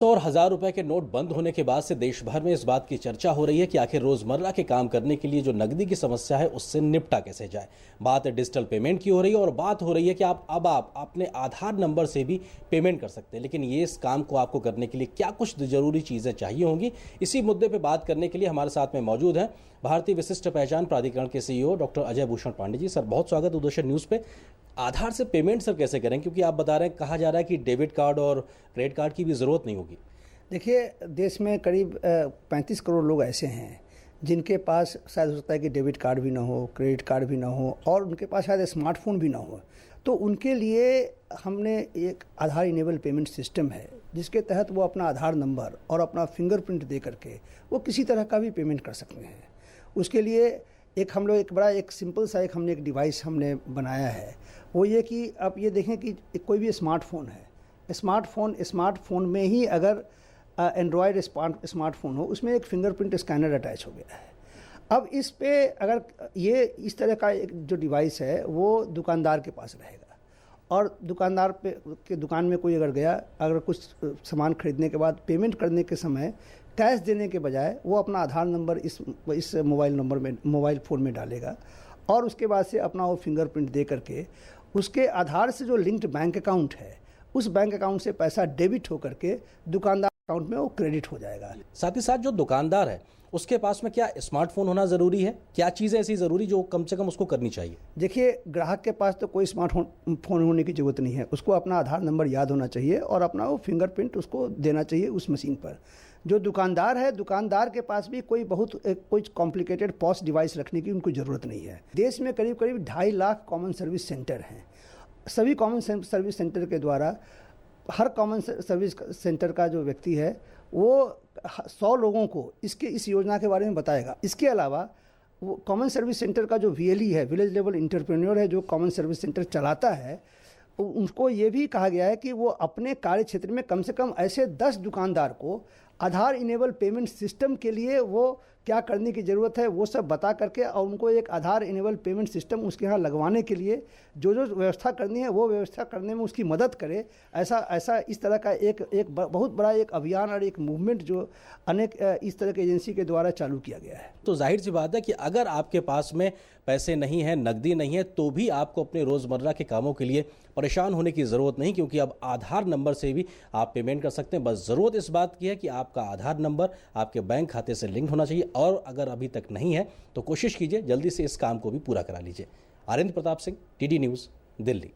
और 1,000 रुपए के नोट बंद होने के बाद से देश भर में इस बात की चर्चा हो रही है कि आखिर रोजमर्रा के काम करने के लिए जो नकदी की समस्या है उससे निपटा कैसे जाए। बात डिजिटल पेमेंट की हो रही है और बात हो रही है कि आप अपने आधार नंबर से भी पेमेंट कर सकते हैं, लेकिन ये इस काम को आपको करने के लिए क्या कुछ जरूरी चीजें चाहिए होंगी। इसी मुद्दे पर बात करने के लिए हमारे साथ में मौजूद हैं भारतीय विशिष्ट पहचान प्राधिकरण के CEO doctor Ajay Bhushan Pandey ji. Sir, बहुत स्वागत दूरदर्शन न्यूज पे। आधार से पेमेंट सर कैसे करें, क्योंकि आप बता रहे हैं, कहा जा रहा है कि डेबिट कार्ड और क्रेडिट कार्ड की भी ज़रूरत नहीं होगी। देखिए, देश में करीब 35 करोड़ लोग ऐसे हैं जिनके पास शायद हो सकता है कि डेबिट कार्ड भी ना हो, क्रेडिट कार्ड भी ना हो और उनके पास शायद स्मार्टफोन भी ना हो। तो उनके लिए हमने एक आधार इनेबल पेमेंट सिस्टम है जिसके तहत वो अपना आधार नंबर और अपना फिंगरप्रिंट दे करके वो किसी तरह का भी पेमेंट कर सकते हैं। उसके लिए हम लोग एक सिंपल सा हमने एक डिवाइस हमने बनाया है। वो ये कि आप ये देखें कि कोई भी स्मार्टफोन है, स्मार्टफोन में ही अगर एंड्रॉयड स्मार्टफोन हो, उसमें एक फिंगरप्रिंट स्कैनर अटैच हो गया है। अब इस पे अगर ये इस तरह का एक जो डिवाइस है वो दुकानदार के पास रहेगा और दुकानदार के दुकान में कोई अगर गया, अगर कुछ सामान खरीदने के बाद पेमेंट करने के समय कैश देने के बजाय वो अपना आधार नंबर इस मोबाइल फ़ोन में डालेगा और उसके बाद से अपना वो फिंगरप्रिंट दे करके उसके आधार से जो लिंक्ड बैंक अकाउंट है उस बैंक अकाउंट से पैसा डेबिट होकर के दुकानदार अकाउंट में वो क्रेडिट हो जाएगा। साथ ही साथ जो दुकानदार है उसके पास में क्या स्मार्टफोन होना ज़रूरी है? क्या चीज़ें ऐसी ज़रूरी जो कम से कम उसको करनी चाहिए? देखिए, ग्राहक के पास तो कोई स्मार्टफोन होने की ज़रूरत नहीं है। उसको अपना आधार नंबर याद होना चाहिए और अपना वो फिंगरप्रिंट उसको देना चाहिए उस मशीन पर। जो दुकानदार है, दुकानदार के पास भी कोई कॉम्प्लिकेटेड पॉस डिवाइस रखने की उनको ज़रूरत नहीं है। देश में करीब 2.5 लाख कॉमन सर्विस सेंटर हैं। सभी कॉमन सर्विस सेंटर के द्वारा हर कॉमन सर्विस सेंटर का जो व्यक्ति है वो 100 लोगों को इस योजना के बारे में बताएगा। इसके अलावा वो कॉमन सर्विस सेंटर का जो VLE है, विलेज लेवल इंटरप्रेन्योर है, जो कॉमन सर्विस सेंटर चलाता है, उनको ये भी कहा गया है कि वो अपने कार्य क्षेत्र में कम से कम ऐसे 10 दुकानदार को आधार इनेबल पेमेंट सिस्टम के लिए वो क्या करने की ज़रूरत है वो सब बता करके और उनको एक आधार इनेबल पेमेंट सिस्टम उसके यहाँ लगवाने के लिए जो व्यवस्था करनी है वो व्यवस्था करने में उसकी मदद करे। ऐसा इस तरह का एक बहुत बड़ा एक अभियान और एक मूवमेंट जो अनेक इस तरह की एजेंसी के द्वारा चालू किया गया है। तो जाहिर सी बात है कि अगर आपके पास में पैसे नहीं है, नकदी नहीं है, तो भी आपको अपने रोज़मर्रा के कामों के लिए परेशान होने की ज़रूरत नहीं, क्योंकि अब आधार नंबर से भी आप पेमेंट कर सकते हैं। बस ज़रूरत इस बात की है कि आपका आधार नंबर आपके बैंक खाते से लिंक होना चाहिए और अगर अभी तक नहीं है तो कोशिश कीजिए जल्दी से इस काम को भी पूरा करा लीजिए। आरिंद प्रताप सिंह, TD न्यूज़, दिल्ली।